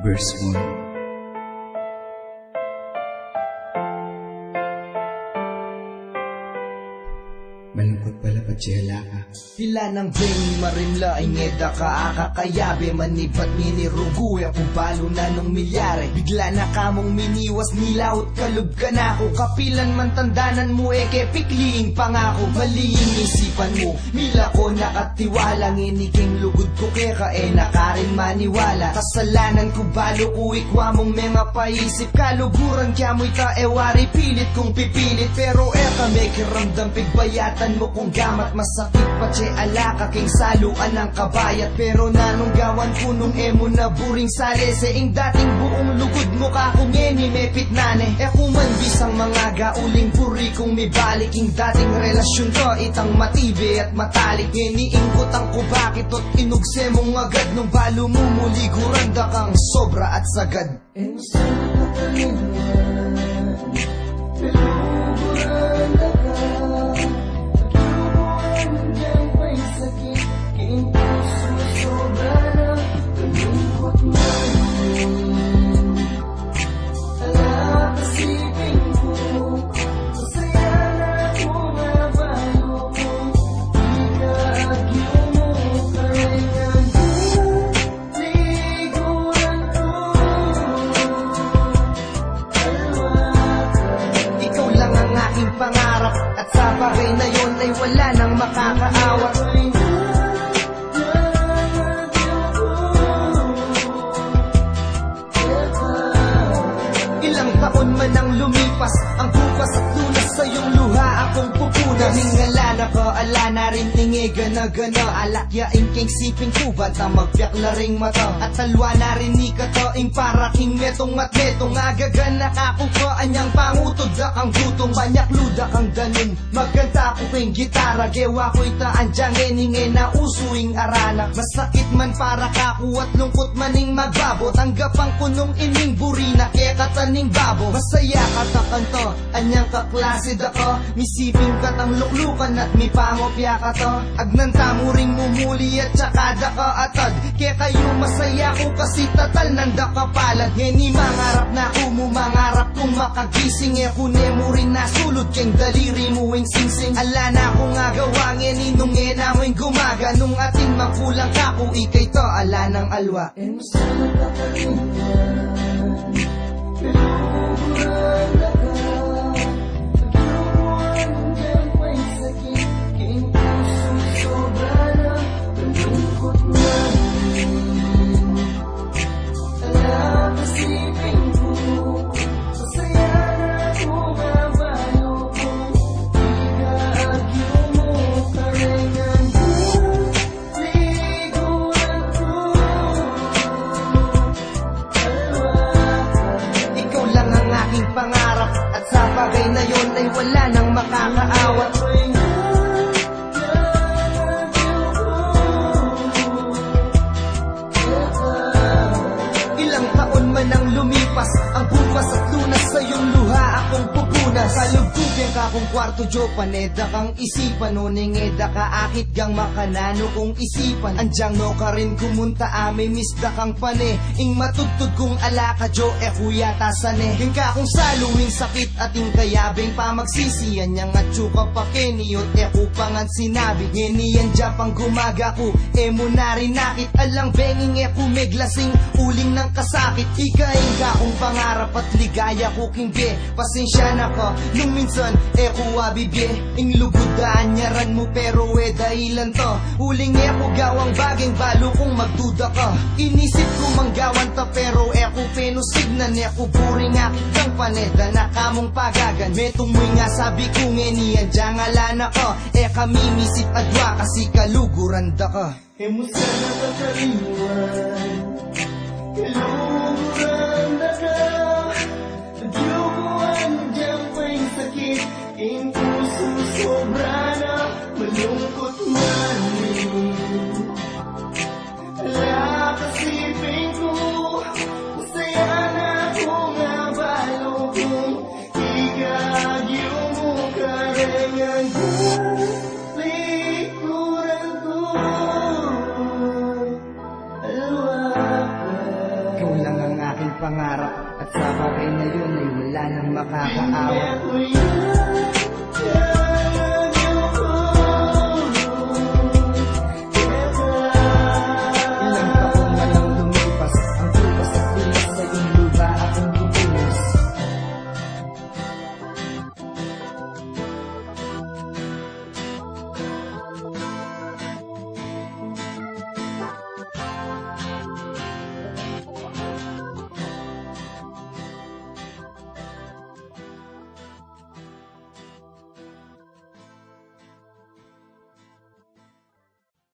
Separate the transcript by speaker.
Speaker 1: Verse 1. Malungkot pala patsela ka.
Speaker 2: Pila ng bengi marimla ay ngeda ka akakayabe manibat ninirugu kung balo na nung milyare. Bigla na kamong miniwas nilaut kalub ka na ako. Kapilan man tandanan mo ke pikliing pangako. Maliing isipan mo mila ko nakatiwala. Nginiking lugod ko ka nakarin maniwala. Kasalanan ko balo ko ikwa mong mga paisip. Kaluguran kya mo'y taewari pilit kong pipilit. Pero may kiramdam pigbayatan mo kung gamat masakit pa che alaka king saluan ng kabayat. Pero nanunggawan ko nung emo na buring sale sa ing dating buong lugod mo ka kung eni may pitnane. Kuman bisang mga gauling puri kung may balik ing dating relasyon ko itang matibe at matalik. Ngeniingkot ang ko bakit at inugse mong agad nung balo mo muli guranda kang sobra at sagad. Pangarap at sa bagay na yon ay wala nang makakaawa. Ilang taon man ang lumipas, ang bukas at lunas sa iyong luha akong pupunas. Hingala na ko, ala na rin tingi gana-gana. Alakyain king siping kubat ang magpiyak na ring mata. At talwa na rin ni katoing para king metong matmetong. Agagan nakakuko anyang pangutod na kang gutong. Banyak luda kang danin, magkanta ko king gitara. Gewa ko itaan dyang eningin na usuing arana. Masakit man para kaku at lungkot maning magbabo. Tanggap ang kunong ining burina kaya kataning babo. Masaya katakanto, anyang kaklase dako. Misiping katang luklukan at mipangopya ka to. Agnanta mo ring mumuli at tsakada ka atad. Kaya kayo masaya ko kasi tatal nanda kapalad. Ngeni mangarap na ko mo mangarap kung makagising. Kune mo rin nasulod keng daliri mo wing singsing. Ala na ko nga gawa ngeni nung na mo'y gumaga. Nung ating makulang ka ko ikay to ala ng alwa. Sana kakalingan pangarap at sa bagay na yon ay wala nang makakaawat. Ilang taon man ang lumipas, ang bukas at lunas sa iyong luha akong pupunas. Kalugtugyan ka kung kwarto jo paneda kang isipan. Nuning eda ka akit gang makanano kung isipan. Andyang no ka rin kumunta ame misda kang pane. Ing matutod kung alaka jo kuya tasane. Yung ka kung saluing sakit at ing kayabing pamagsisiyan. Yang at tsuka pa keniyot kupangan sinabi. Ngeniyan dya pang gumaga ko mo na rin nakit. Alang benging kumeglasing uling ng kasakit. Ikain ka kung pangarap at ligaya ko kingge. Pasensya na ka nung minsan kuwa bibye. Ing lugudaan nyaran mo pero dahilan to. Uling ko gawang baging balo kung magduda ka. Inisip ko manggawan ta pero ko penusignan ko buring akit kang paneda na kamong pagagan. Metong mo'y nga sabi ko ngeniyan dyang alana ka. Kami misit adwa kasi kaluguran da ka. Mo sana kakaliwan kaluguran da ka. Nagyukuan dyang pa'y sakit. Ing puso sobra na malungkot man. Ala kasipin ko masaya na ko nga balo kung ikagyo mo karengan ko. makakaawa.